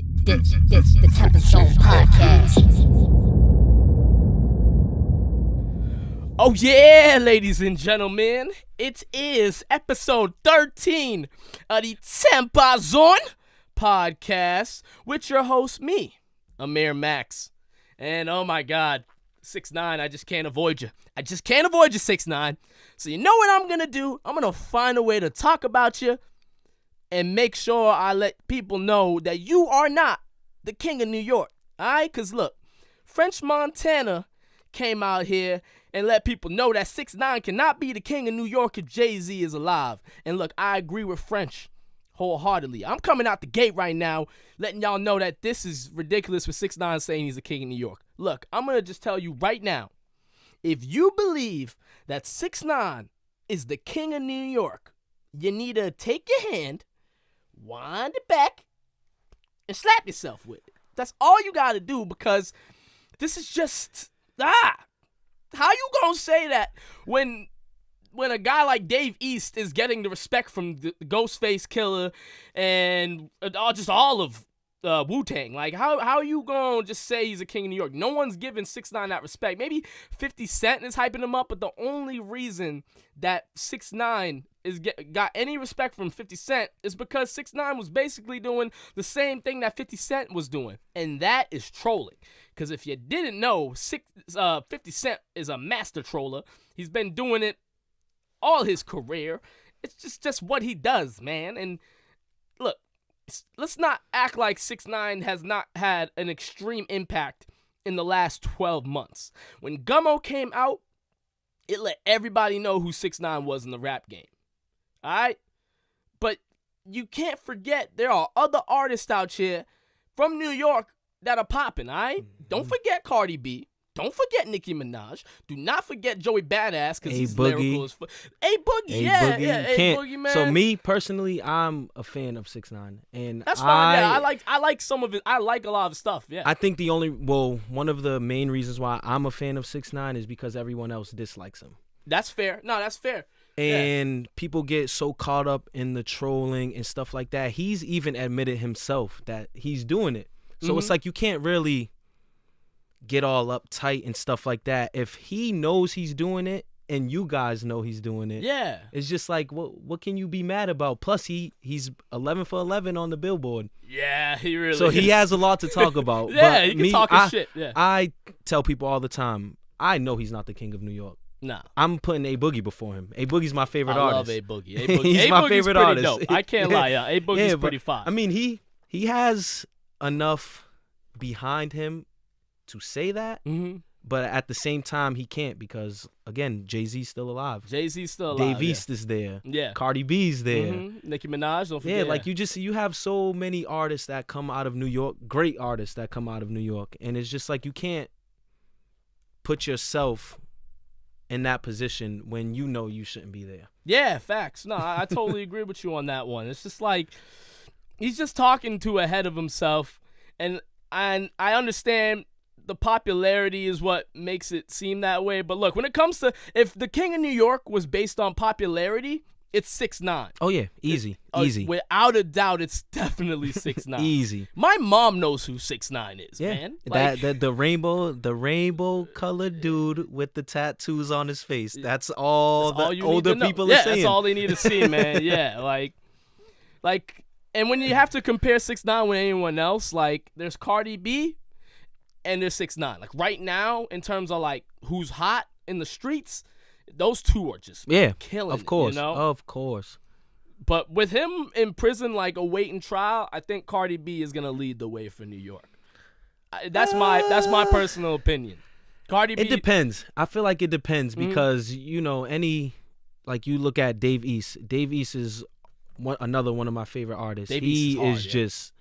This the TempahZone podcast. Oh yeah, ladies and gentlemen, it is episode 13 of the TempahZone podcast with your host, me, Amir Max. And oh my God, 6ix9ine, I just can't avoid you. I just can't avoid you, 6ix9ine. So you know what I'm gonna do? I'm gonna find a way to talk about you and make sure I let people know that you are not the king of New York. Alright? Cause look, French Montana came out here and let people know that 6ix9ine cannot be the king of New York if Jay-Z is alive. And look, I agree with French wholeheartedly. I'm coming out the gate right now letting y'all know that this is ridiculous for 6ix9ine saying he's the king of New York. Look, I'm going to just tell you right now, if you believe that 6ix9ine is the king of New York, you need to take your hand, wind it back, and slap yourself with it. That's all you got to do, because this is just, how you gonna say that when a guy like Dave East is getting the respect from the Ghostface Killer and all of Wu-Tang? Like, how are you gonna just say he's a king of New York? No one's giving 6ix9ine that respect. Maybe 50 Cent is hyping him up, but the only reason that 6ix9ine got any respect from 50 Cent is because 6ix9ine was basically doing the same thing that 50 Cent was doing, and that is trolling. Because if you didn't know, 50 Cent is a master troller. He's been doing it all his career. It's just what he does, man. And look, let's not act like 6ix9ine has not had an extreme impact in the last 12 months. When Gummo came out, it let everybody know who 6ix9ine was in the rap game. All right? But you can't forget there are other artists out here from New York that are popping, all right? Mm-hmm. Don't forget Cardi B. Don't forget Nicki Minaj. Do not forget Joey Badass, because he's lyrical as fuck. A-Boogie, yeah, A-Boogie, man. So me, personally, I'm a fan of 6ix9ine. And that's fine, yeah. I like some of it. I like a lot of stuff, yeah. I think one of the main reasons why I'm a fan of 6ix9ine is because everyone else dislikes him. That's fair. No, that's fair. And people get so caught up in the trolling and stuff like that. He's even admitted himself that he's doing it. So it's like you can't really get all uptight and stuff like that. If he knows he's doing it and you guys know he's doing it, yeah, it's just like, what can you be mad about? Plus, he's 11 for 11 on the Billboard. Yeah, he really So is. he has a lot to talk about. Yeah, but he can talk his shit. Yeah. I tell people all the time, I know he's not the king of New York. Nah. I'm putting A-Boogie before him. A-Boogie's my favorite artist. I love A-Boogie. He's my favorite artist. Dope. I can't lie. Yeah, A-Boogie's pretty fine. I mean, he has enough behind him to say that, but at the same time he can't, because again, Jay-Z's still alive. Dave East is there. Yeah. Cardi B's there. Nicki Minaj, don't forget. Yeah, like you have so many artists that come out of New York, great artists that come out of New York, and it's just like you can't put yourself in that position when you know you shouldn't be there. Yeah, facts. No, I totally agree with you on that one. It's just like he's just talking too ahead of himself, and I understand the popularity is what makes it seem that way. But look, when it comes to, if the king of New York was based on popularity, it's 6ix9ine. Oh yeah, easy. Without a doubt, it's definitely 6ix9ine. Easy. My mom knows who 6ix9ine is, man. Like, the rainbow colored dude with the tattoos on his face. That's all the older people are saying. That's all they need to see, man. Yeah, like. And when you have to compare 6ix9ine with anyone else, like, there's Cardi B and there's 6ix9ine. Like, right now, in terms of, like, who's hot in the streets, those two are just killing of course, it, you know? Of course. But with him in prison, like, awaiting trial, I think Cardi B is going to lead the way for New York. That's my personal opinion. Cardi B. It depends. I feel like it depends because, you look at Dave East. Dave East is another one of my favorite artists. He is just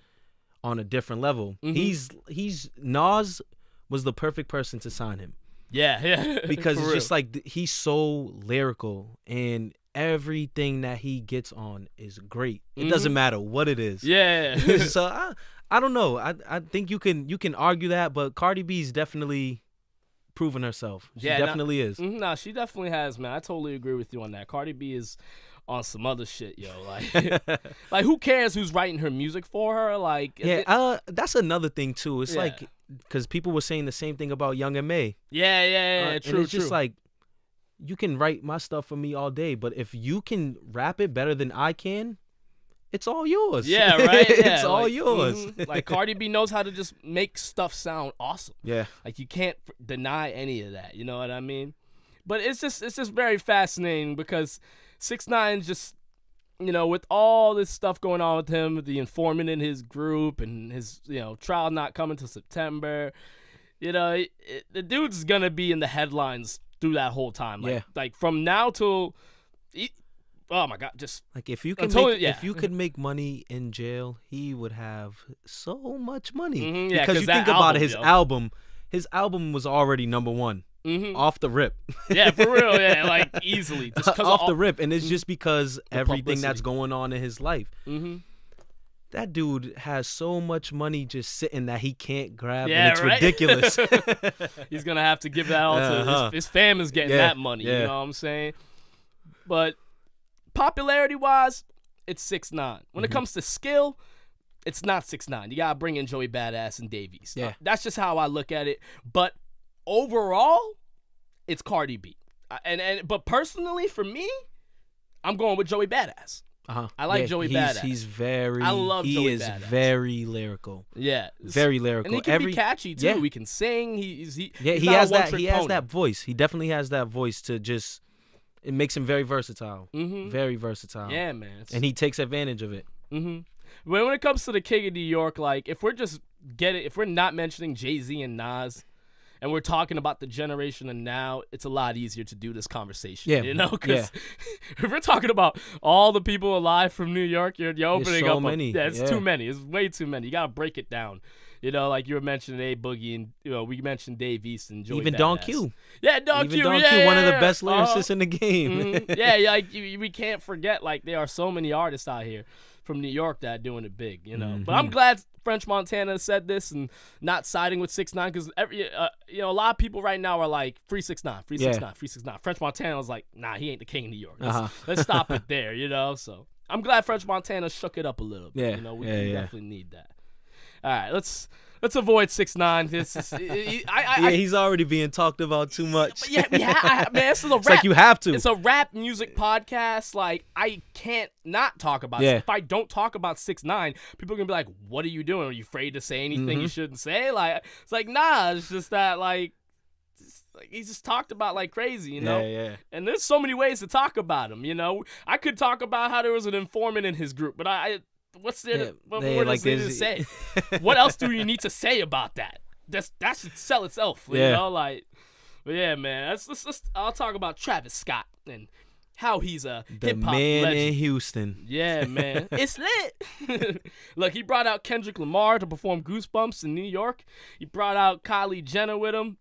on a different level. Nas was the perfect person to sign him. Yeah. Because it's just like he's so lyrical and everything that he gets on is great. It doesn't matter what it is. Yeah. So I don't know. I think you can argue that, but Cardi B's definitely proven herself. She definitely is. No, she definitely has, man. I totally agree with you on that. Cardi B is on some other shit, yo. Like, like who cares who's writing her music for her? Like, that's another thing too. It's Yeah. like because people were saying the same thing about Young and May. Yeah, true. And it's just like you can write my stuff for me all day, but if you can rap it better than I can, it's all yours. Yeah, right. Yeah, it's all yours. Like Cardi B knows how to just make stuff sound awesome. Yeah. Like you can't deny any of that. You know what I mean? But it's just very fascinating because 6ix9ine just, you know, with all this stuff going on with him, with the informant in his group and his, you know, trial not coming till September, you know, the dude's gonna be in the headlines through that whole time. Like, like from now till, oh my God, just like if you can if you could make money in jail, he would have so much money. Because you think about it, his album was already #1 off the rip. Yeah, for real. Yeah, like easily just off the rip, and it's just because everything publicity that's going on in his life. That dude has so much money just sitting that he can't grab, and it's ridiculous. He's gonna have to give that all to his fam is getting that money. You know what I'm saying? But popularity wise, it's 6ix9ine. When it comes to skill, it's not 6ix9ine. You gotta bring in Joey Badass and Davies. Yeah, that's just how I look at it. But overall, it's Cardi B. But personally, for me, I'm going with Joey Badass. I like Joey Badass. He's very. I love he Joey is Badass. Very lyrical. Yeah, very lyrical. And he can be catchy too. Yeah. He can sing. He has that. He has that voice. He definitely has that voice to just. It makes him very versatile. Very versatile. Yeah, man. And he takes advantage of it. When it comes to the King of New York, like if we're not mentioning Jay-Z and Nas, and we're talking about the generation of now, it's a lot easier to do this conversation. Yeah, you know, because if we're talking about all the people alive from New York, you're opening so up. Many. It's too many. It's way too many. You gotta break it down. You know, like you were mentioning A Boogie, and you know we mentioned Dave East and Joey even Badass. Don Q. Yeah, Don Q. Don Q, one of the best lyricists in the game. Yeah, like we can't forget. Like there are so many artists out here from New York that are doing it big. You know, but I'm glad French Montana said this and not siding with 6ix9ine because you know, a lot of people right now are like free 6ix9ine, free 6ix9ine, free 6ix9ine. French Montana was like, nah, he ain't the king of New York. Let's stop it there. You know, so I'm glad French Montana shook it up a little bit. You know, we definitely need that. All right, let's avoid 6ix9ine. This is, he's already being talked about too much. Man, this is a rap. It's like you have to. It's a rap music podcast. Like I can't not talk about it. If I don't talk about 6ix9ine, people are gonna be like, "What are you doing? Are you afraid to say anything you shouldn't say?" Like it's like, nah. It's just that like he's just talked about like crazy, you know. Yeah. And there's so many ways to talk about him. You know, I could talk about how there was an informant in his group, but what's there? What more does there to say? What else do you need to say about that? That should sell itself. You know, like, but yeah, man. I'll talk about Travis Scott and how he's a hip hop man legend in Houston. Yeah, man, it's lit. Look, he brought out Kendrick Lamar to perform Goosebumps in New York. He brought out Kylie Jenner with him,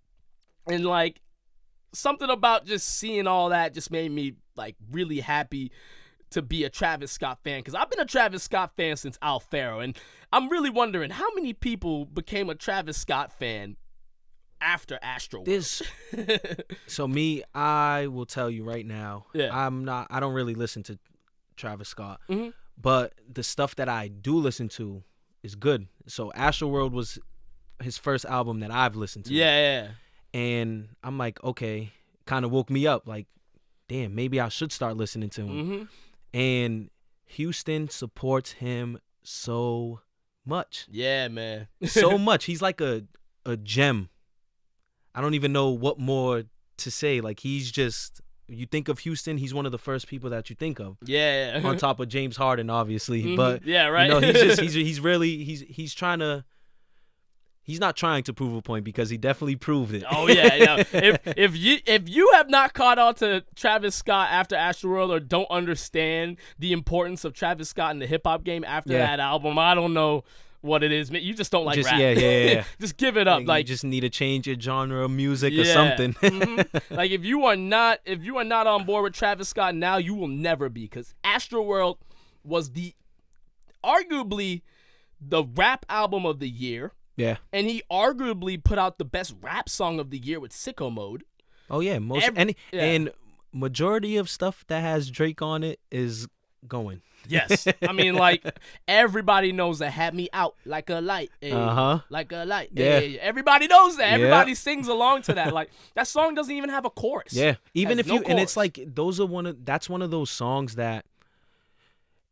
and like something about just seeing all that just made me like really happy to be a Travis Scott fan, because I've been a Travis Scott fan since Al Farrow, and I'm really wondering how many people became a Travis Scott fan after Astroworld. So me, I will tell you right now, I don't really listen to Travis Scott, but the stuff that I do listen to is good. So Astroworld was his first album that I've listened to. Yeah. And I'm like, okay, kind of woke me up, like, damn, maybe I should start listening to him. And Houston supports him so much. Yeah, man. So much. He's like a gem. I don't even know what more to say. Like, he's just, you think of Houston, he's one of the first people that you think of. Yeah. On top of James Harden, obviously. But yeah, right. You know, he's trying to. He's not trying to prove a point because he definitely proved it. Oh yeah. If you have not caught on to Travis Scott after Astroworld or don't understand the importance of Travis Scott in the hip hop game after that album, I don't know what it is. You just don't like rap. Yeah. Just give it up. Like you just need to change your genre of music or something. Like if you are not on board with Travis Scott now, you will never be, because Astroworld was arguably the rap album of the year. Yeah. And he arguably put out the best rap song of the year with Sicko Mode. Oh yeah, and majority of stuff that has Drake on it is going. Yes. I mean, like, everybody knows that "Had Me Out Like a Light." Ay, like a light. Yeah. Ay. Everybody knows that. Yeah. Everybody sings along to that. Like, that song doesn't even have a chorus. Yeah. Even Has if no you, and it's chorus. like, that's one of those songs that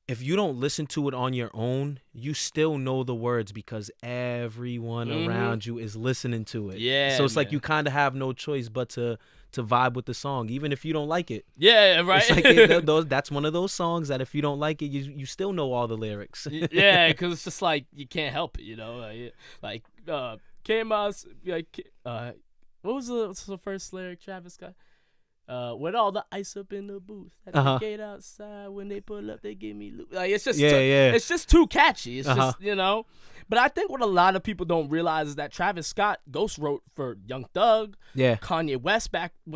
if you don't listen to it on your own, you still know the words because everyone around you is listening to it. Yeah, So it's like man. you kind of have no choice but to vibe with the song, even if you don't like it. Yeah, right. It's like that's one of those songs that if you don't like it, you still know all the lyrics. Yeah, because it's just like you can't help it, you know. Like came out like what's the first lyric Travis got? With all the ice up in the booth at the gate outside, when they pull up, they give me loot. Like it's just it's just too catchy. It's just But I think what a lot of people don't realize is that Travis Scott ghost wrote for Young Thug, Kanye West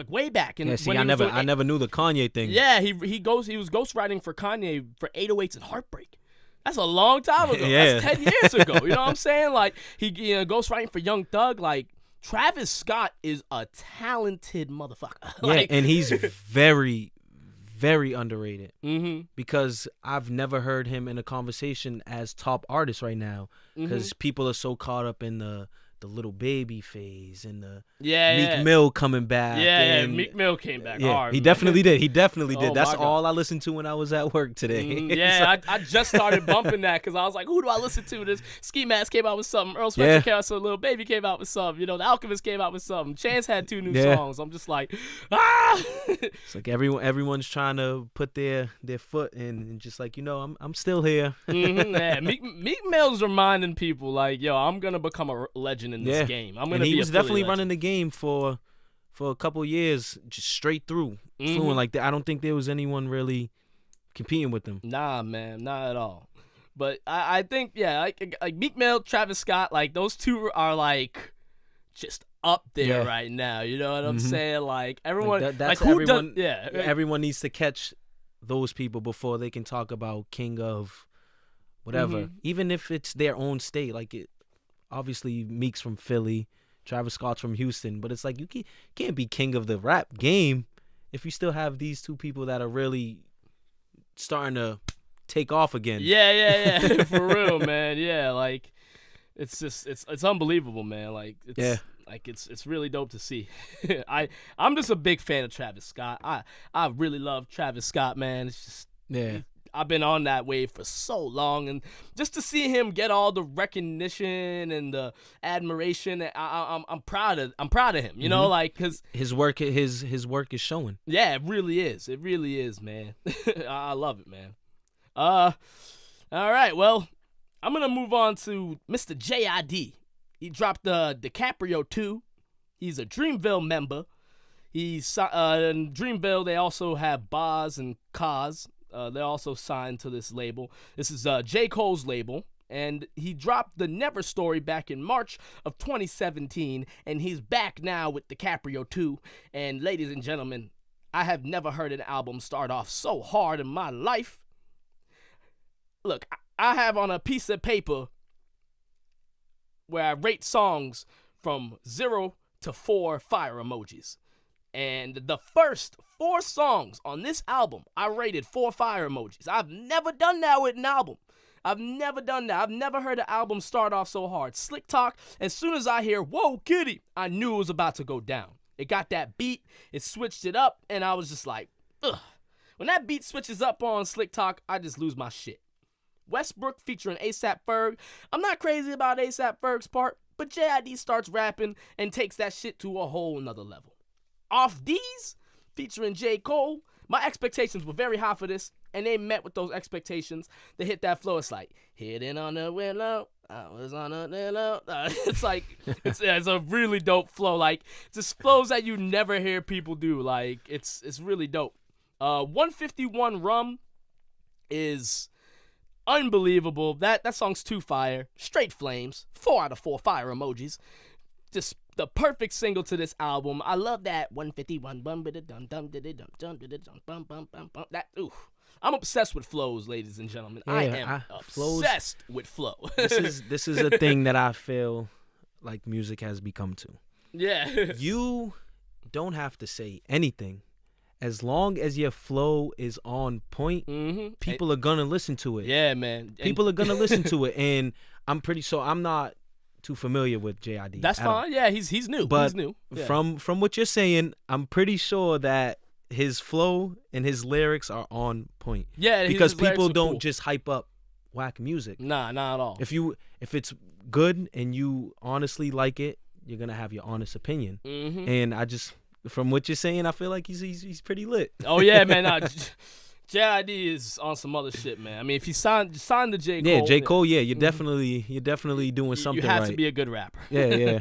way back. And See, I never knew the Kanye thing. Yeah, he was ghostwriting for Kanye for 808s and Heartbreak. That's a long time ago. Yeah. That's 10 years ago. You know what I'm saying? Like he ghostwriting for Young Thug. Like Travis Scott is a talented motherfucker. Yeah, and he's very, very underrated. Because I've never heard him in a conversation as top artist right now. Because people are so caught up in the Little Baby phase and the Meek Mill coming back. Yeah, Meek Mill came back hard. He definitely did. He definitely did. Oh, That's my God. all I listened to when I was at work today. Yeah, I just started bumping that because I was like, who do I listen to? This Ski Mask came out with something. Earl Spencer came out with something. Little Baby came out with something. You know, The Alchemist came out with something. Chance had 2 new songs. I'm just like, ah! It's like everyone's trying to put their foot in and just like, I'm still here. Yeah, Meek Mill's reminding people like, yo, I'm gonna become a legend in this game. And he was definitely running the game for a couple years, just straight through. Fluent like that. I don't think there was anyone really competing with him. Nah, man, not at all. But I think, like Meek Mill, Travis Scott, like those two are like just up there right now. You know what I'm saying? Like everyone, everyone needs to catch those people before they can talk about king of whatever. Even if it's their own state, like it. Obviously, Meek's from Philly, Travis Scott's from Houston, but it's like you can't be king of the rap game if you still have these two people that are really starting to take off again. Yeah, for real, man. Yeah, like it's just it's unbelievable, man. Like it's really dope to see. I'm just a big fan of Travis Scott. I really love Travis Scott, man. It's just I've been on that wave for so long, and just to see him get all the recognition and the admiration, I'm proud of him. You know, like because his work is showing. Yeah, it really is, man. I love it, man. All right, well, I'm gonna move on to Mr. J.I.D. He dropped DiCaprio 2. He's a Dreamville member. He's in Dreamville. They also have Boz and Kaz. They're also signed to this label. This is J. Cole's label, and he dropped The Never Story back in March of 2017, and he's back now with DiCaprio 2. And ladies and gentlemen, I have never heard an album start off so hard in my life. Look, I have on a piece of paper where I rate songs from 0 to 4 fire emojis. And the first 4 songs on this album, I rated 4 fire emojis. I've never done that with an album. I've never done that. I've never heard an album start off so hard. Slick Talk, as soon as I hear, whoa, kitty, I knew it was about to go down. It got that beat, it switched it up, and I was just like, ugh. When that beat switches up on Slick Talk, I just lose my shit. Westbrook featuring A$AP Ferg. I'm not crazy about A$AP Ferg's part, but J.I.D. starts rapping and takes that shit to a whole nother level. Off D's, featuring J. Cole, my expectations were very high for this, and they met with those expectations. They hit that flow. It's like, hidden on the willow, I was on a willow. It's like, it's a really dope flow. Like, just flows that you never hear people do. Like, it's really dope. 151 Rum is unbelievable. That song's too fire. Straight flames. 4 out of 4 fire emojis. Just the perfect single to this album. I love that 151 bum dum dum dum bum bum bum bum. That oof. I'm obsessed with flows, ladies and gentlemen. I am obsessed with flow. This is a thing that I feel like music has become to. Yeah. You don't have to say anything, as long as your flow is on point, people are gonna listen to it. Yeah, man. People are gonna listen to it, and I'm not too familiar with J.I.D. That's fine. Yeah, he's new. But he's new. Yeah. from what you're saying, I'm pretty sure that his flow and his lyrics are on point. Yeah, because his lyrics people are don't cool. just hype up whack music. Nah, not at all. If it's good and you honestly like it, you're gonna have your honest opinion. And I just, from what you're saying, I feel like he's pretty lit. Oh yeah, man. Nah, J.I.D. is on some other shit, man. I mean, if you sign the J. Cole. Yeah, J. Cole. Yeah, you're definitely doing something You have right. to be a good rapper. Yeah.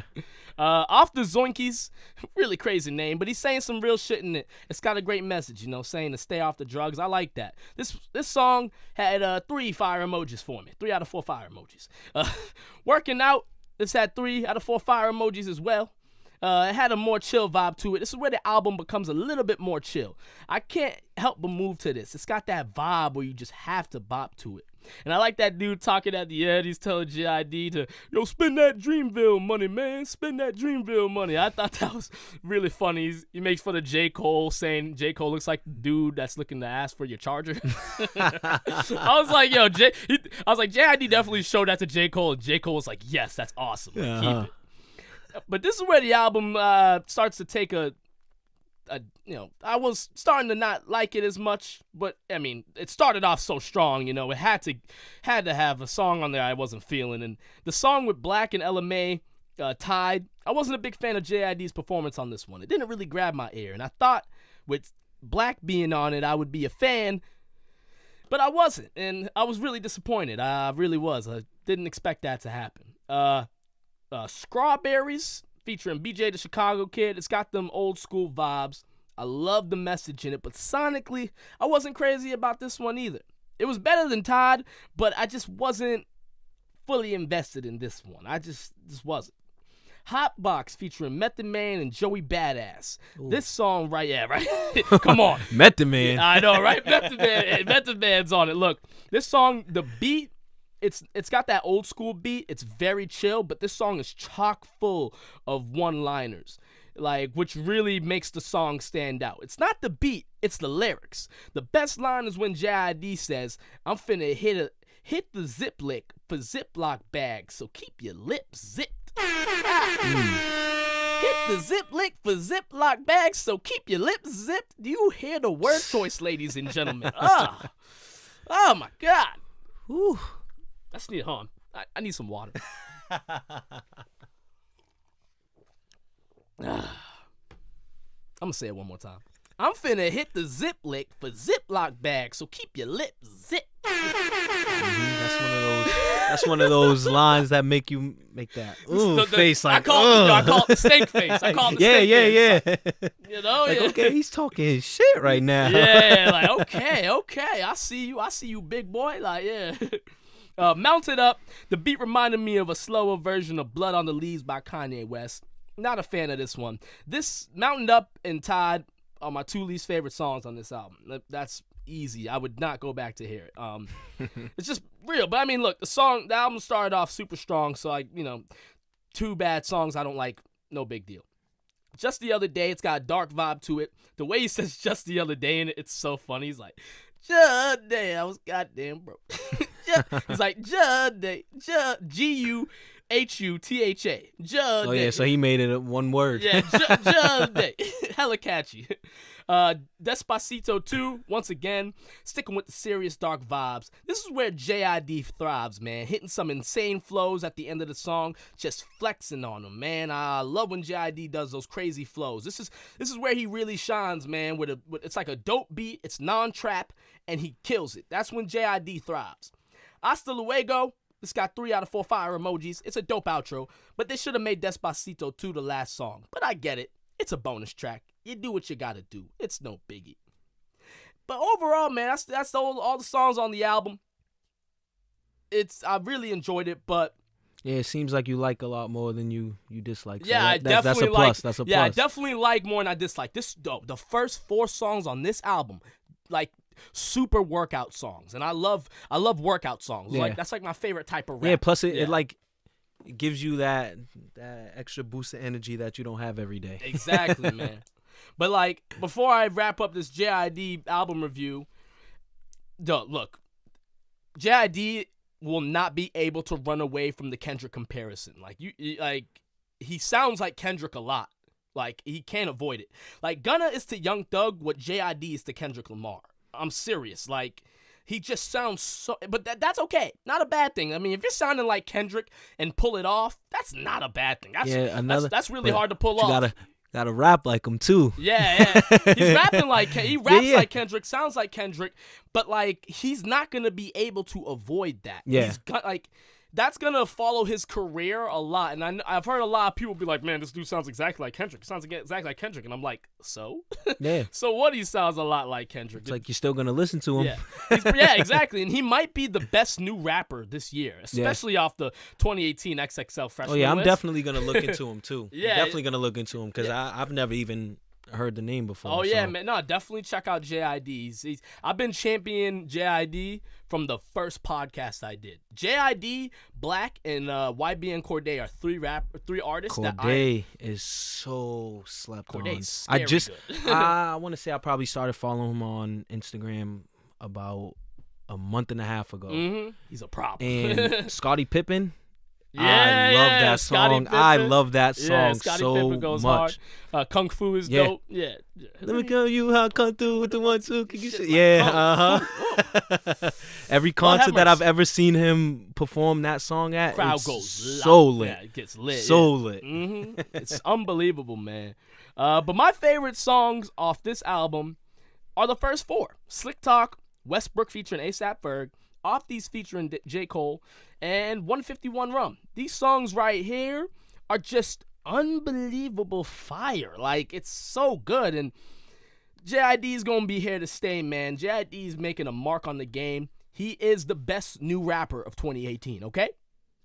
Off the Zoinkies, really crazy name, but he's saying some real shit in it. It's got a great message, saying to stay off the drugs. I like that. This song had 3 fire emojis for me. 3 out of 4 fire emojis. Working out, this had 3 out of 4 fire emojis as well. It had a more chill vibe to it. This is where the album becomes a little bit more chill. I can't help but move to this. It's got that vibe where you just have to bop to it. And I like that dude talking at the end. He's telling J.I.D. to, spend that Dreamville money, man. Spend that Dreamville money. I thought that was really funny. He makes fun of J. Cole, saying J. Cole looks like the dude that's looking to ask for your charger. I was like, J.I.D. definitely showed that to J. Cole. And J. Cole was like, yes, that's awesome. Like, keep it. But this is where the album starts to take I was starting to not like it as much, but I mean, it started off so strong, it had to have a song on there I wasn't feeling, and the song with Black and LMA, Tide, I wasn't a big fan of J.I.D.'s performance on this one. It didn't really grab my ear, and I thought with Black being on it, I would be a fan, but I wasn't, and I was really disappointed. I really was. I didn't expect that to happen. Strawberries featuring BJ the Chicago Kid. It's got them old school vibes. I love the message in it, but sonically, I wasn't crazy about this one either. It was better than Todd, but I just wasn't fully invested in this one. I just wasn't. Hotbox featuring Method Man and Joey Badass. Ooh. This song right. Come on. Method Man. I know, right? Method Man's on it. Look, this song, the beat, It's got that old school beat. It's very chill, but this song is chock full of one-liners, which really makes the song stand out. It's not the beat, it's the lyrics. The best line is when J.I.D. says, "I'm finna hit the zip lick for Ziploc bags, so keep your lips zipped." Hit the zip lick for Ziploc bags, so keep your lips zipped. Do you hear the word choice, ladies and gentlemen? Oh my God. Whew. I need some water. I'm gonna say it one more time. I'm finna hit the zip lick for Ziploc bags, so keep your lips zipped. That's one of those lines that make you make that face like. I call it the steak face. I call it the steak face. Yeah. Okay, he's talking shit right now. Yeah, okay. I see you, big boy. Mounted Up, the beat reminded me of a slower version of Blood on the Leaves by Kanye West. Not a fan of this one. This Mounted Up and Tide are my 2 least favorite songs on this album. That's easy. I would not go back to hear it. It's just real. But I mean, look, the album started off super strong, so 2 bad songs I don't like, no big deal. Just the Other Day, it's got a dark vibe to it. The way he says just the other day in it, it's so funny. He's like, just day, I was goddamn broke. He's like, G-U-H-U-T-H-A. Oh, yeah, so he made it one word. Yeah, J-Day. Hella catchy. Despacito 2, once again, sticking with the serious dark vibes. This is where J.I.D. thrives, man. Hitting some insane flows at the end of the song, just flexing on them, man. I love when J.I.D. does those crazy flows. This is where he really shines, man. It's like a dope beat, it's non-trap, and he kills it. That's when J.I.D. thrives. Hasta Luego, this got 3 out of 4 fire emojis. It's a dope outro, but they should have made Despacito 2 the last song. But I get it. It's a bonus track. You do what you gotta do. It's no biggie. But overall, man, that's all the songs on the album. I really enjoyed it, but yeah, it seems like you like a lot more than you dislike. So yeah, I definitely that's a plus. That's a plus. Yeah, I definitely like more than I dislike. This the first 4 songs on this album, super workout songs, and I love workout songs. Yeah. That's my favorite type of rap. Yeah, plus it gives you that extra boost of energy that you don't have every day. Exactly, man. But like, before I wrap up this J.I.D. album review, look, J.I.D. will not be able to run away from the Kendrick comparison. Like he sounds like Kendrick a lot. Like, he can't avoid it. Like, Gunna is to Young Thug what J.I.D. is to Kendrick Lamar. I'm serious. Like, he just sounds so... But that's okay. Not a bad thing. I mean, if you're sounding like Kendrick and pull it off, that's not a bad thing. That's really hard to pull off. You gotta rap like him, too. Yeah. He's rapping like... He raps like Kendrick, sounds like Kendrick, but, like, he's not going to be able to avoid that. Yeah. He's got, like... That's going to follow his career a lot. And I've heard a lot of people be like, man, this dude sounds exactly like Kendrick. Sounds exactly like Kendrick. And I'm like, so? Yeah. So what? He sounds a lot like Kendrick. It's like you're still going to listen to him. Yeah, exactly. And he might be the best new rapper this year, especially off the 2018 XXL freshman list. I'm list. definitely going to look into him, too. Yeah. Definitely going to look into him because I've never even heard the name before. Oh, yeah, man. No, definitely check out J.I.D. I've been championing J.I.D. from the first podcast I did. J.I.D., Black, and YBN Cordae are three artists. Cordae is so slept Corday's on. good. I want to say I probably started following him on Instagram about a month and a half ago. Mm-hmm. He's a problem. And Scottie Pippen. I love that song. I love that song Scottie Pippen goes much. Hard. Kung Fu is dope. Yeah. Let me tell you how I come through with the 1-2. Can you say? Every concert that I've ever seen him perform that song at, crowd goes so lit. Yeah, it gets lit. So lit. Mm-hmm. It's unbelievable, man. But my favorite songs off this album are the first four: Slick Talk, Westbrook featuring A$AP Ferg, Off These featuring J. Cole, and 151 Rum. These songs right here are just unbelievable fire. Like, it's so good. And J.I.D. is going to be here to stay, man. J.I.D. is making a mark on the game. He is the best new rapper of 2018, okay?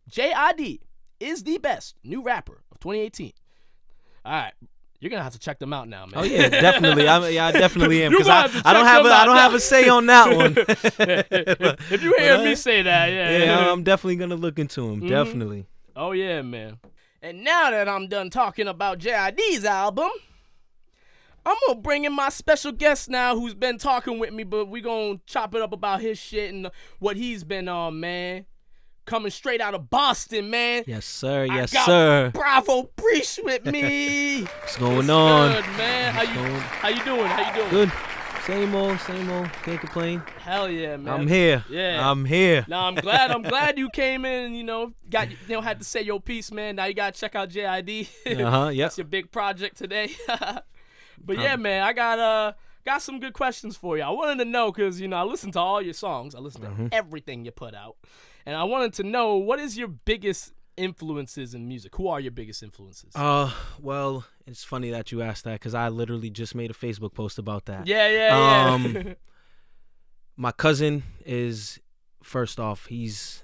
J.I.D. is the best new rapper of 2018. All right. You're gonna have to check them out now, man. Oh yeah, definitely. I definitely am because I don't have a say on that one. If you hear me say that, yeah, I'm definitely gonna look into him. Mm-hmm. Definitely. Oh yeah, man. And now that I'm done talking about J.I.D.'s album, I'm gonna bring in my special guest now, who's been talking with me, but we gonna chop it up about his shit and what he's been on, man. Coming straight out of Boston, man. Yes, sir. Yes, I got sir. Bravo Breach with me. What's going on? Good, man. How you doing? Good. Same old. Can't complain. Hell yeah, man. I'm here. Yeah. I'm here. Now I'm glad you came in and had to say your piece, man. Now you gotta check out J.I.D. Yep. That's your big project today. But yeah, man, I got some good questions for you. I wanted to know because I listened to all your songs. I listened to everything you put out. And I wanted to know, what is your biggest influences in music? Who are your biggest influences? Well, it's funny that you asked that because I literally just made a Facebook post about that. Yeah. My cousin is, first off, he's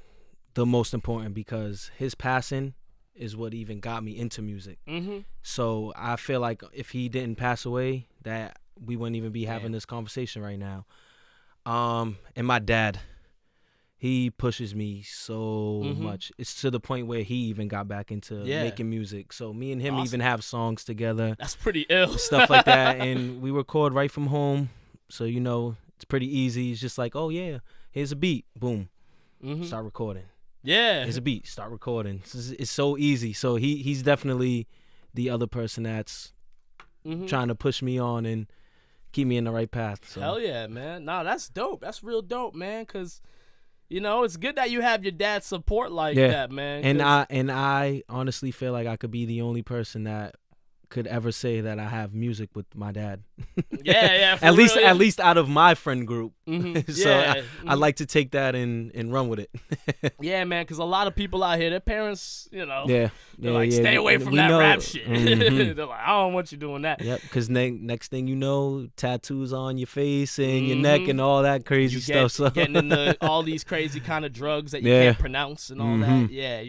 the most important because his passing is what even got me into music. Mm-hmm. So I feel like if he didn't pass away, that we wouldn't even be having this conversation right now. And my dad. He pushes me so much. It's to the point where he even got back into making music. So me and him even have songs together. That's pretty ill. Stuff like that. And we record right from home. So, it's pretty easy. It's just like, oh, yeah, here's a beat. Boom. Start recording. Yeah. Here's a beat. Start recording. It's so easy. So he's definitely the other person that's trying to push me on and keep me in the right path. So. Hell yeah, man. Nah, that's dope. That's real dope, man, because... it's good that you have your dad's support like that, man. And I honestly feel like I could be the only person that could ever say that I have music with my dad. Yeah. At least out of my friend group. So I like to take that and run with it. Yeah, man, because a lot of people out here, their parents, they're like, stay away from that rap shit. They're like, I don't want you doing that. Yep, because next thing you know, tattoos on your face and your neck and all that crazy stuff. So getting into all these crazy kind of drugs that you can't pronounce and all that. Yeah,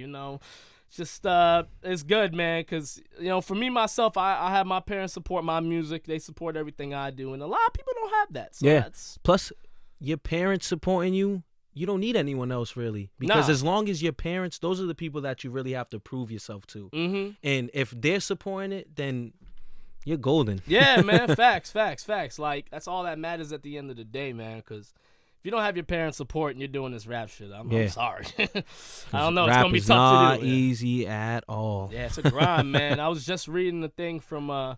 just it's good, man, because for me myself, I have my parents support my music. They support everything I do, and a lot of people don't have that. So plus your parents supporting you don't need anyone else really, because as long as your parents, those are the people that you really have to prove yourself to. And if they're supporting it, then you're golden. Yeah, man. Facts. Like, that's all that matters at the end of the day, man. Because if you don't have your parents' support and you're doing this rap shit, I'm sorry. I don't know. It's Rap gonna be is tough not to do. Yeah. easy at all. Yeah, it's a grind, man. I was just reading the thing from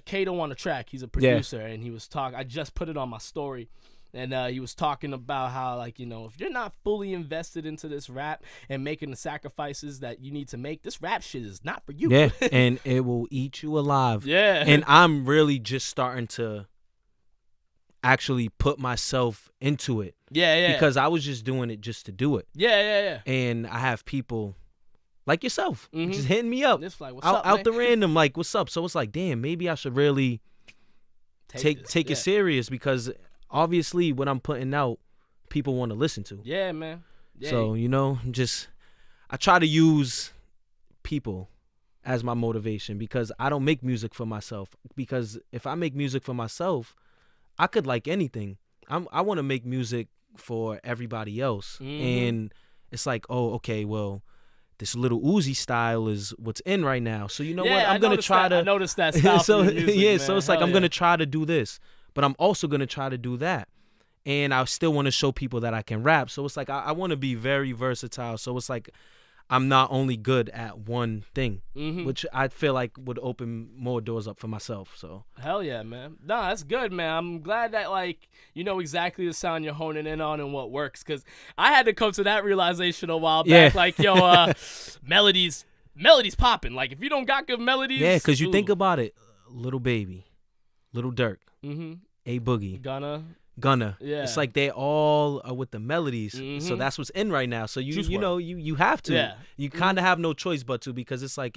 Kato on the Track. He's a producer, and he was talking. I just put it on my story. And he was talking about how, like, you know, if you're not fully invested into this rap and making the sacrifices that you need to make, this rap shit is not for you. Yeah, and it will eat you alive. Yeah. And I'm really just starting to actually put myself into it. Yeah. Because I was just doing it just to do it. Yeah. And I have people like yourself Mhm. just hitting me up It's like, what's out, up, out man? the random, like, what's up? So it's like, damn, maybe I should really take it serious, because obviously what I'm putting out, people want to listen to. Yeah, man. Yeah. So, you know, I try to use people as my motivation, because I don't make music for myself. Because if I make music for myself, I could like anything. I want to make music for everybody else. And it's like, oh, okay, well, this little Uzi style is what's in right now. So you know what? I'm going to try to... I noticed that style so, from your music, yeah, man. so it's like, Hell I'm going to try to do this, but I'm also going to try to do that. And I still want to show people that I can rap. So it's like, I want to be very versatile. So it's like, I'm not only good at one thing, which I feel like would open more doors up for myself. So Hell yeah, man. Nah, that's good, man. I'm glad that, like, you know exactly the sound you're honing in on and what works. Because I had to come to that realization a while back. Yeah. Like, yo, melodies popping. Like, if you don't got good melodies. yeah, because you think about it, Little Baby, Little Dirk, A Boogie, Gunna. Yeah. It's like they all are with the melodies. So that's what's in right now. So you know, you have to. Yeah. You kind of have no choice but to, because it's like,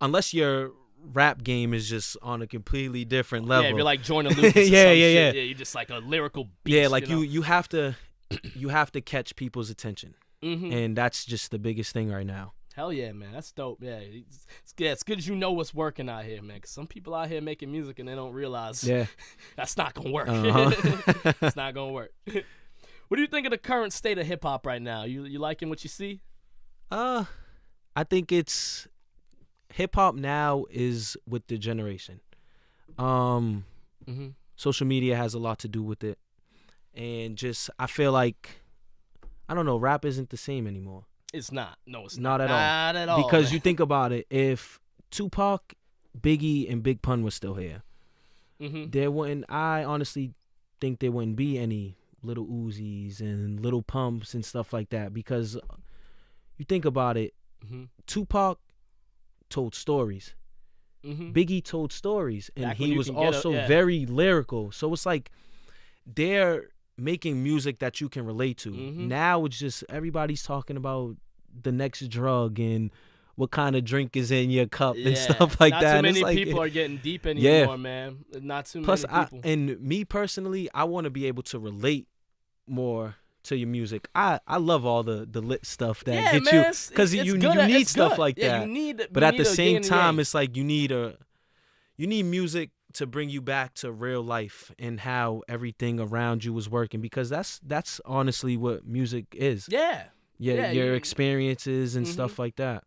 unless your rap game is just on a completely different level. Yeah, if you're like Jordan Lucas or Yeah. shit. Yeah, you're just like a lyrical beast. Yeah, like you know? you have to catch people's attention. And that's just the biggest thing right now. Hell yeah, man. That's dope. Yeah, it's good as you know what's working out here, man. Because some people out here making music and they don't realize that's not going to work. It's not going to work. What do you think of the current state of hip-hop right now? You liking what you see? I think it's hip-hop now is with the generation. Social media has a lot to do with it. And just, I feel like, I don't know, rap isn't the same anymore. It's not. No, it's not not. at all. Not at all. Because man. you think about it, if Tupac, Biggie, and Big Pun were still here, there wouldn't. I honestly think there wouldn't be any Little Uzis and Little Pumps and stuff like that. Because you think about it, Tupac told stories, Biggie told stories, and he was also very lyrical. So it's like they're making music that you can relate to. Now it's just everybody's talking about the next drug and what kind of drink is in your cup and stuff like that. Not too many it's people like, are getting deep anymore, man. Not too Plus, many people. and me personally, I want to be able to relate more to your music. I love all the lit stuff that get man, you, because you need stuff like that. But at the same time, it's like you need music to bring you back to real life and how everything around you was working, because that's honestly what music is. Your experiences and stuff like that.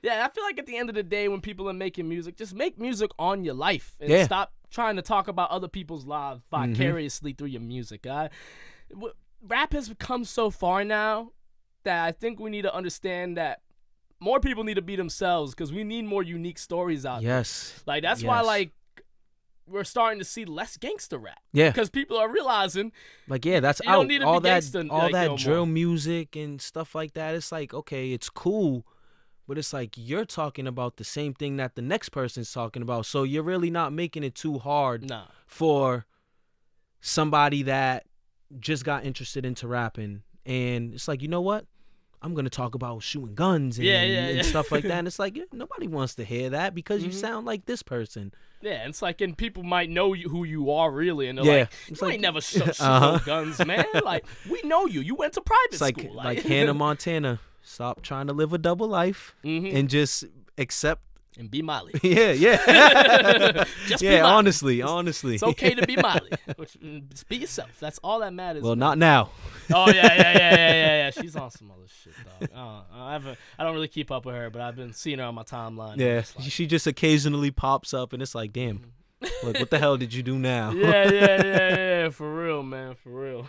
Yeah, I feel like at the end of the day, when people are making music, just make music on your life and stop trying to talk about other people's lives vicariously through your music. Rap has come so far now that I think we need to understand that more people need to be themselves, because we need more unique stories out there. Like, that's why, like, we're starting to see less gangster rap. Because people are realizing, like, that's you out. Don't need to all be that, gangsta, all like, that no drill more. music and stuff like that. It's like, okay, it's cool, but it's like you're talking about the same thing that the next person's talking about. So you're really not making it too hard for somebody that just got interested into rapping. And it's like, you know what? I'm going to talk about shooting guns and stuff like that. And it's like, nobody wants to hear that, because you sound like this person. Yeah, it's like, and people might know who you are really, and they're like, you ain't never shot no guns, man. Like, we know you. You went to private school. Like Hannah Montana. Stop trying to live a double life and just accept And be Miley. Yeah. Just be Yeah, Miley. honestly. It's okay to be Miley. Just be yourself. That's all that matters. Well, man. not now. Oh yeah. She's on some other shit, dog. I don't really keep up with her, but I've been seeing her on my timeline. Yeah, Like, she just occasionally pops up, and it's like, damn, like, what the hell did you do now? yeah. For real, man. For real.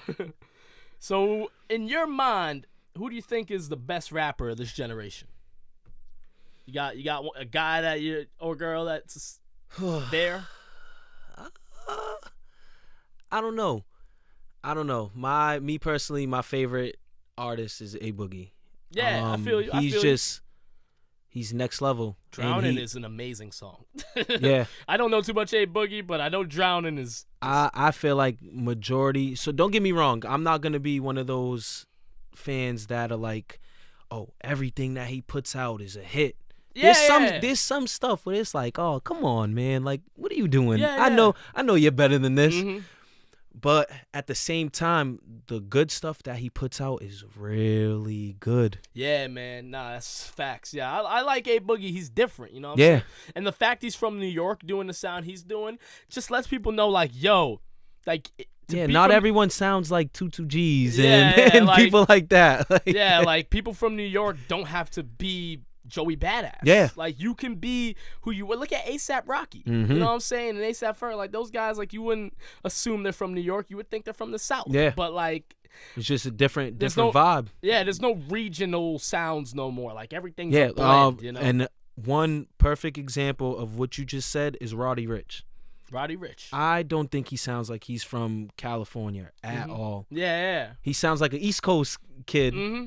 So, in your mind, who do you think is the best rapper of this generation? You got a guy that you or girl that's there? I don't know. Me personally, my favorite artist is A Boogie. Yeah, I feel you. He's next level. Drowning is an amazing song. Yeah. I don't know too much A Boogie, but I know Drowning is. I feel like majority. So don't get me wrong. I'm not gonna be one of those fans that are like, oh, everything that he puts out is a hit. There's some stuff where it's like, oh, come on, man. Like, what are you doing? I know you're better than this. Mm-hmm. But at the same time, the good stuff that he puts out is really good. Yeah, man. Nah, that's facts. Yeah, I like A Boogie. He's different, you know what I'm Yeah. saying? And the fact he's from New York doing the sound he's doing just lets people know, like, yo, like, not everyone sounds like 22Gs Yeah, and like- people like that. Like, yeah, like, people from New York don't have to be Joey Badass. Yeah. Like, you can be who you would. Look at A$AP Rocky. Mhm. You know what I'm saying? And A$AP Ferg, like, those guys, like, you wouldn't assume they're from New York. You would think they're from the South. Yeah. But, like, it's just a different There's no- vibe. yeah, there's no regional sounds no more. Like, everything's Yeah, a blend, you know? and one perfect example of what you just said is Roddy Ricch. Roddy Ricch. I don't think he sounds like he's from California at Mhm. all. Yeah. He sounds like an East Coast kid, Mm-hmm.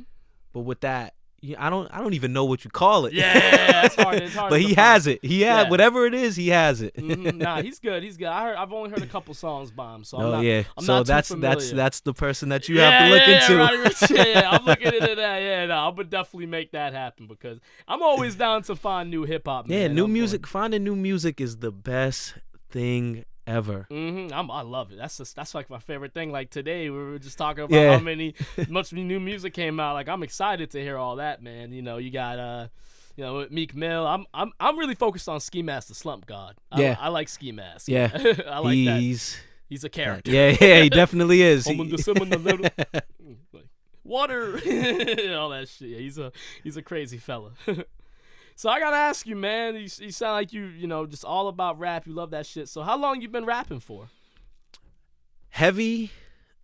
but with that, I don't even know what you call it. Yeah, it's hard. It's hard. But to he define. has it. He has Yeah. whatever it is. He has it. Mhm. Nah, he's good. He's good. I've only heard a couple songs by him, so I'm Oh not. yeah. I'm So not too that's familiar. the person that you have to look into. Roddy Ricch. Yeah, I'm looking into that. Yeah, no, I would definitely make that happen because I'm always down to find new hip hop. Yeah, new music. Finding new music is the best thing ever. I love it. That's like my favorite thing. Like today, we were just talking about Yeah. how much new music came out. Like I'm excited to hear all that, man. You know, you got Meek Mill. I'm really focused on Ski Mask the Slump God. I like Ski Mask. Yeah. I like that. He's He's a character. Yeah, he definitely is. Like, water, all that shit. Yeah, he's a crazy fella. So I gotta ask you, man. You sound like you just all about rap. You love that shit. So how long you been rapping for? Heavy.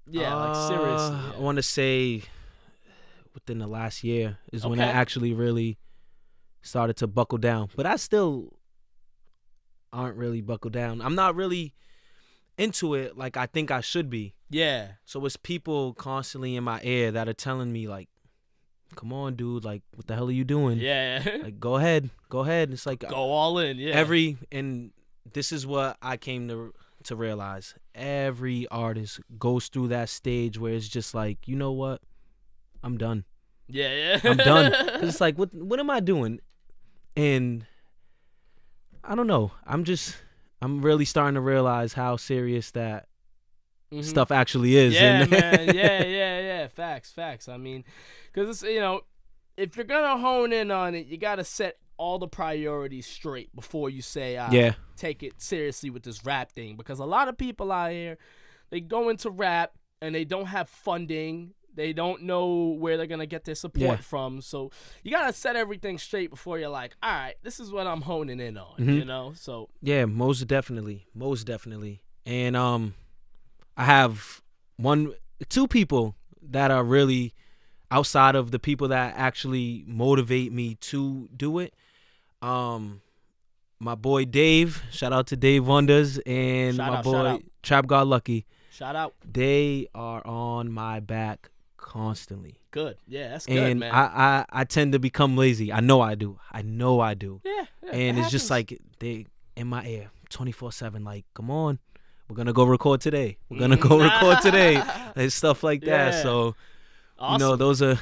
Yeah, like seriously. I want to say within the last year is when I Okay. actually really started to buckle down. But I still aren't really buckled down. I'm not really into it like I think I should be. Yeah. So it's people constantly in my ear that are telling me like, come on, dude, like what the hell are you doing? Yeah. Like go ahead. It's like Go all in. Yeah. and this is what I came to realize. Every artist goes through that stage where it's just like, you know what? I'm done. Yeah. I'm done. 'Cause it's like, what am I doing? And I don't know. I'm really starting to realize how serious that Mhm. stuff actually is. Yeah, And man. Yeah. Facts. I mean, because it's if you're gonna hone in on it, you gotta set all the priorities straight before you say, Yeah. take it seriously with this rap thing. Because a lot of people out here, they go into rap and they don't have funding. They don't know where they're gonna get their support Yeah. from. So you gotta set everything straight before you're like, all right, this is what I'm honing in on. Mhm. So Yeah, most definitely. And I have two people that are really outside of the people that actually motivate me to do it. My boy Dave, shout out to Dave Wonders, and Shout my out, boy shout out. Trap God Lucky. shout out. They are on my back constantly. Good. Yeah, that's good, And man. I tend to become lazy. I know I do. yeah, And it it's just happens. like they in my ear 24/7 like, come on, we're gonna go record today, and stuff like that. Yeah. So Awesome. those are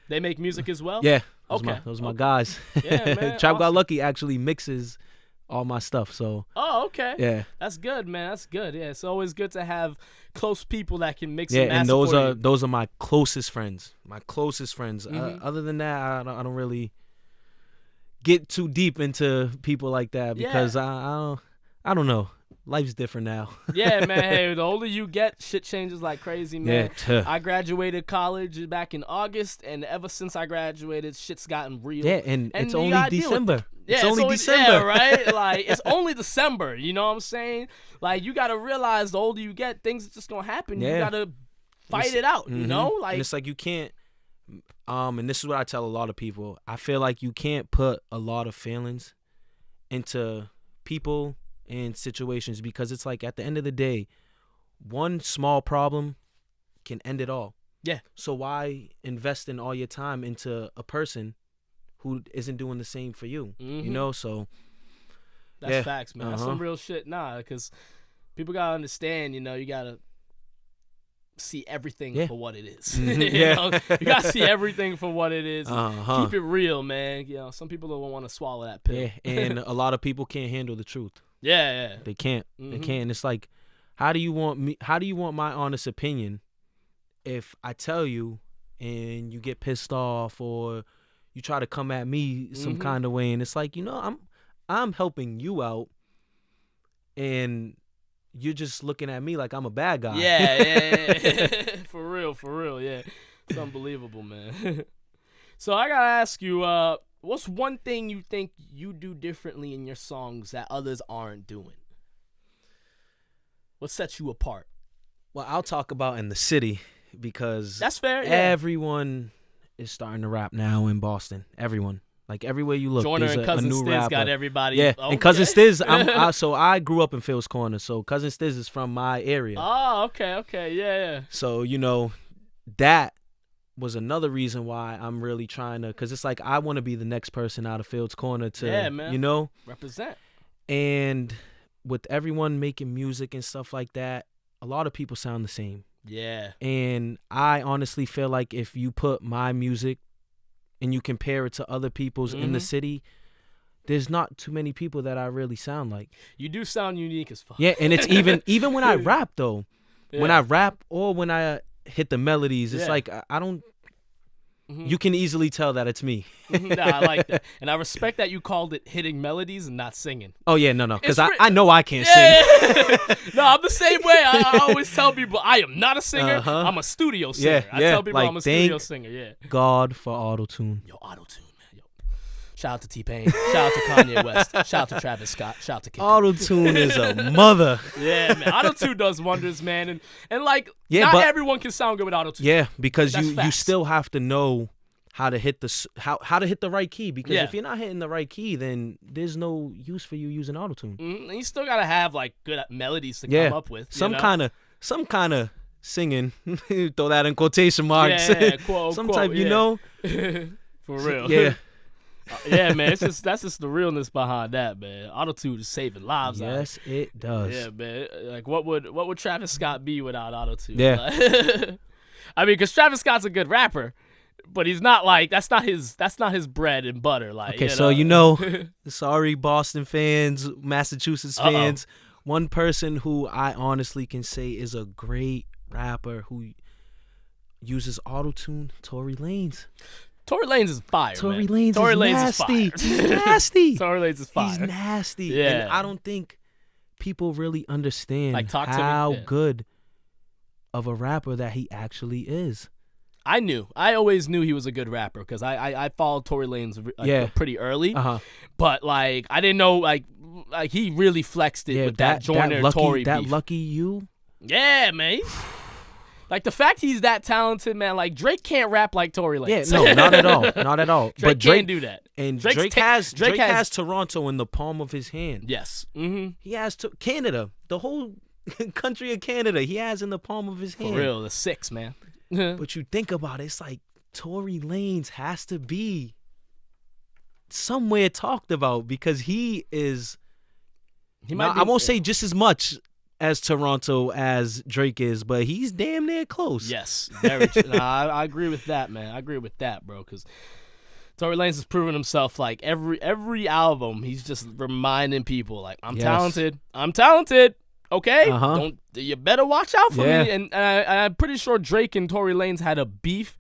They make music as well? those Okay. are my guys. Yeah, man, Trap God awesome. Lucky actually mixes all my stuff, so Oh, okay. yeah. That's good, man. That's good. Yeah, it's always good to have close people that can mix and And master those for are you. those are my closest friends. Mhm. Other than that, I don't really get too deep into people like that because I don't know. Life's different now. Yeah, man. Hey, the older you get, shit changes like crazy, man. Yeah. I graduated college back in August, and ever since I graduated, shit's gotten real. Yeah, and it's you only gotta deal with December. Yeah, it's only December. Yeah, right? Like, it's only December. You know what I'm saying? Like, you got to realize the older you get, things are just going to happen. Yeah. You got to fight it out, you know? Like, and it's like you can't, and this is what I tell a lot of people. I feel like you can't put a lot of feelings into people and situations because it's like at the end of the day, one small problem can end it all. Yeah. So why invest in all your time into a person who isn't doing the same for you? You know, so that's facts, man. That's some real shit. Nah, because people gotta understand. You know, you gotta see everything for what it is. You know? You gotta see everything for what it is. Keep it real, man. You know, some people don't want to swallow that pill. Yeah, and a lot of people can't handle the truth. Yeah. They can't. They can't. It's like, how do you want my honest opinion if I tell you and you get pissed off or you try to come at me some kind of way, and it's like, you know, I'm helping you out and you're just looking at me like I'm a bad guy. Yeah. For real, yeah. It's unbelievable, man. So I gotta ask you, what's one thing you think you do differently in your songs that others aren't doing? What sets you apart? Well, I'll talk about in the city because that's fair. Yeah. Everyone is starting to rap now in Boston. Everyone. Like everywhere you look, Joyner there's and a Cousin new Stiz rapper. got everybody. Yeah, Okay. and Cousin Stiz, so I grew up in Phil's Corner, so Cousin Stiz is from my area. Oh, okay, yeah. So, you know, that was another reason why I'm really trying to, because it's like I want to be the next person out of Phil's Corner to, man. you know? Represent. And with everyone making music and stuff like that, a lot of people sound the same. Yeah. And I honestly feel like if you put my music and you compare it to other people's in the city, there's not too many people that I really sound like. You do sound unique as fuck. Yeah, and it's even when I rap though. Yeah. When I rap or when I hit the melodies, it's like I don't you can easily tell that it's me. Nah, I like that. And I respect that you called it hitting melodies and not singing. Oh, yeah, no. Because I know I can't sing. No, I'm the same way. I always tell people I am not a singer. I'm a studio singer. I tell people like, I'm a studio singer. Yeah. God for auto-tune. Yo, auto-tune, man. Yo. Shout out to T-Pain. Shout out to Kanye West. Shout out to Travis Scott. Shout out to Kid. Auto-tune is a mother. Yeah, man. Auto-tune does wonders, man. And like, not everyone can sound good with auto-tune. Yeah, because you still have to know how to hit the right key. Because if you're not hitting the right key, then there's no use for you using auto-tune. And you still gotta have like good melodies to come up with. Some kind of singing. Throw that in quotation marks. Yeah, quote, some quote, type, you know. For real. Yeah. Yeah, man. That's just the realness behind that, man. Auto-tune is saving lives. Yes, it does. Yeah, man. Like, what would Travis Scott be without auto-tune? Yeah. Like, I mean, because Travis Scott's a good rapper, but he's not like that's not his bread and butter. Like, okay, so you know, sorry, Boston fans, Massachusetts fans. One person who I honestly can say is a great rapper who uses auto-tune, Tory Lanez. Tory Lanez is fire. Tory Lanez is nasty. He's nasty. Tory Lanez is fire. He's nasty. Yeah. And I don't think people really understand like, how good of a rapper that he actually is. I always knew he was a good rapper because I followed Tory Lanez pretty early. But like I didn't know like he really flexed it with that Joyner Tory beef. That Lucky You. Yeah, man. Like the fact he's that talented, man. Like Drake can't rap like Tory Lanez. Yeah, no, not at all, not at all. Drake can't do that. And Drake has Toronto in the palm of his hand. Yes. He has Canada, the whole country of Canada. He has in the palm of his hand. For real, the 6, man. But you think about it, it's like Tory Lanez has to be somewhere talked about because he is. I won't say just as much as Toronto as Drake is, but he's damn near close. Yes, very true. I agree with that, man. I agree with that, bro, because Tory Lanez has proven himself like every album. He's just reminding people like, I'm talented. I'm talented. Okay, you better watch out for me. And I'm pretty sure Drake and Tory Lanez had a beef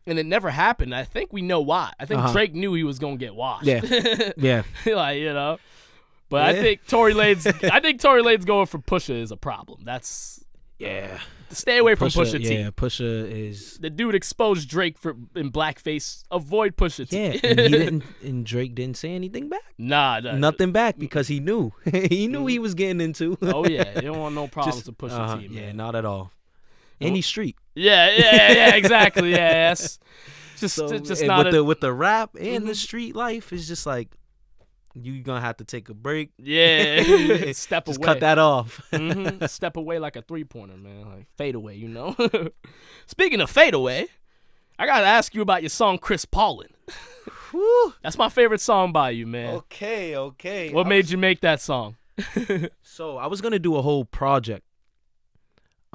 and it never happened. I think we know why. I think Drake knew he was gonna get washed. Yeah. Like, you know. But I think Tory Lanez going for Pusha is a problem. That's stay away from Pusha T. Yeah, Pusha is the dude exposed Drake in blackface. Avoid Pusha T. Yeah, and and Drake didn't say anything back. Nah, nothing back because he knew. He knew he was getting into. Oh yeah, you don't want no problems with Pusha T, man. Yeah, not at all. Any street. Yeah, exactly. Yeah, that's just not with the rap and the street life is just like you gonna have to take a break. Yeah, step away. Cut that off. Step away like a 3-pointer, man. Like fade away, you know. Speaking of fade away, I gotta ask you about your song Chris Paulin. That's my favorite song by you, man. Okay. What made you make that song? So I was gonna do a whole project.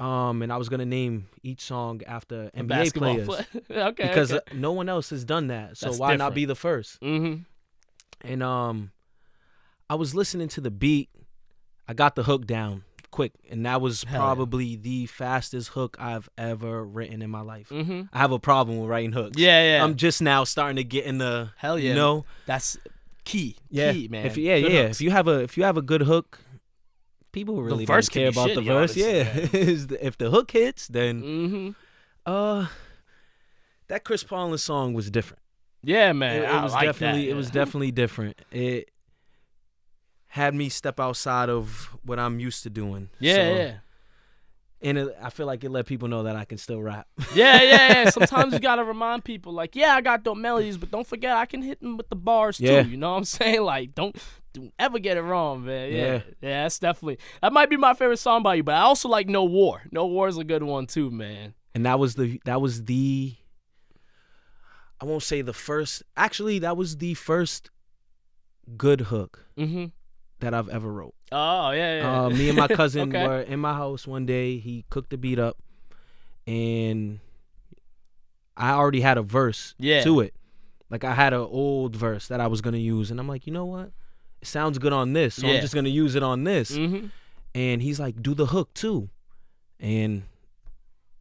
And I was gonna name each song after NBA players. Okay. Because no one else has done that, so That's why different. not be the first? And I was listening to the beat. I got the hook down quick, and that was probably the fastest hook I've ever written in my life. I have a problem with writing hooks. Yeah. I'm just now starting to get in the you know, that's key. Key, man. If you have a good hook, people really don't care about the verse. If the hook hits, then that Chris Paulin song was different. Yeah, man. It was definitely different. It had me step outside of what I'm used to doing. Yeah. And I feel like it let people know that I can still rap. Yeah. Sometimes you gotta remind people, like, yeah, I got dope melodies, but don't forget I can hit them with the bars too. You know what I'm saying? Like, don't ever get it wrong, man. Yeah, that's definitely that might be my favorite song by you. But I also like No War. No War is a good one too, man. And that was the. I won't say the first. Actually, that was the first good hook that I've ever wrote. Oh, yeah. Me and my cousin were in my house one day. He cooked the beat up, and I already had a verse to it. Like, I had an old verse that I was going to use, and I'm like, you know what? It sounds good on this, so I'm just going to use it on this. And he's like, do the hook, too. And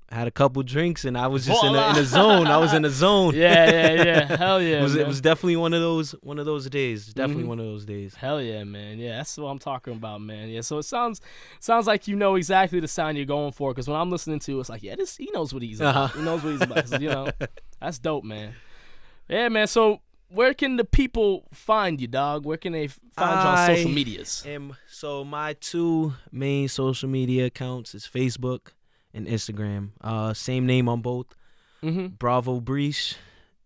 I had a couple drinks and I was just in a zone. I was in a zone. Yeah. Hell yeah. It was definitely one of those days. Definitely one of those days. Hell yeah, man. Yeah, that's what I'm talking about, man. Yeah, so it sounds like you know exactly the sound you're going for. Because when I'm listening to it, it's like, yeah, he knows what he's about. He knows what he's about. So, you know, that's dope, man. Yeah, man. So where can the people find you, dog? Where can they find you on social medias? So my two main social media accounts is Facebook and Instagram. Same name on both. Bravo Breach.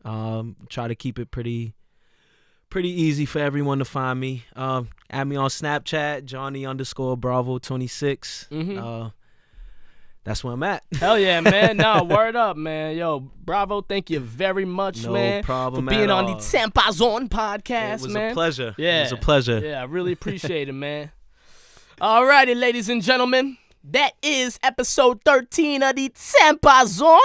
Try to keep it pretty easy for everyone to find me. Add me on Snapchat, Johnny_Bravo26. That's where I'm at. Hell yeah, man. No, word up, man. Yo, Bravo, thank you very much, man. No problem for being at on all. the TempahZone podcast, It was man. a pleasure. Yeah. It was a pleasure. Yeah, I really appreciate it, man. All righty, ladies and gentlemen. That is episode 13 of the TempahZone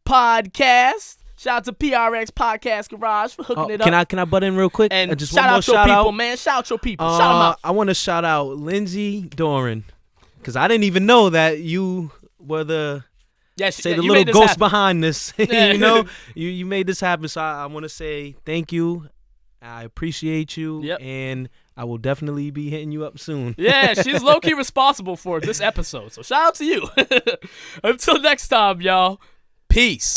podcast. Shout out to PRX Podcast Garage for hooking it up. Can I butt in real quick? And just shout one more out your shout people, out. man. Shout out your people. Shout them out. I want to shout out Lindsay Doran, because I didn't even know that you were the little ghost behind this. You know, you made this happen. So I want to say thank you. I appreciate you. Yep. And I will definitely be hitting you up soon. Yeah, she's low-key responsible for this episode. So shout out to you. Until next time, y'all. Peace.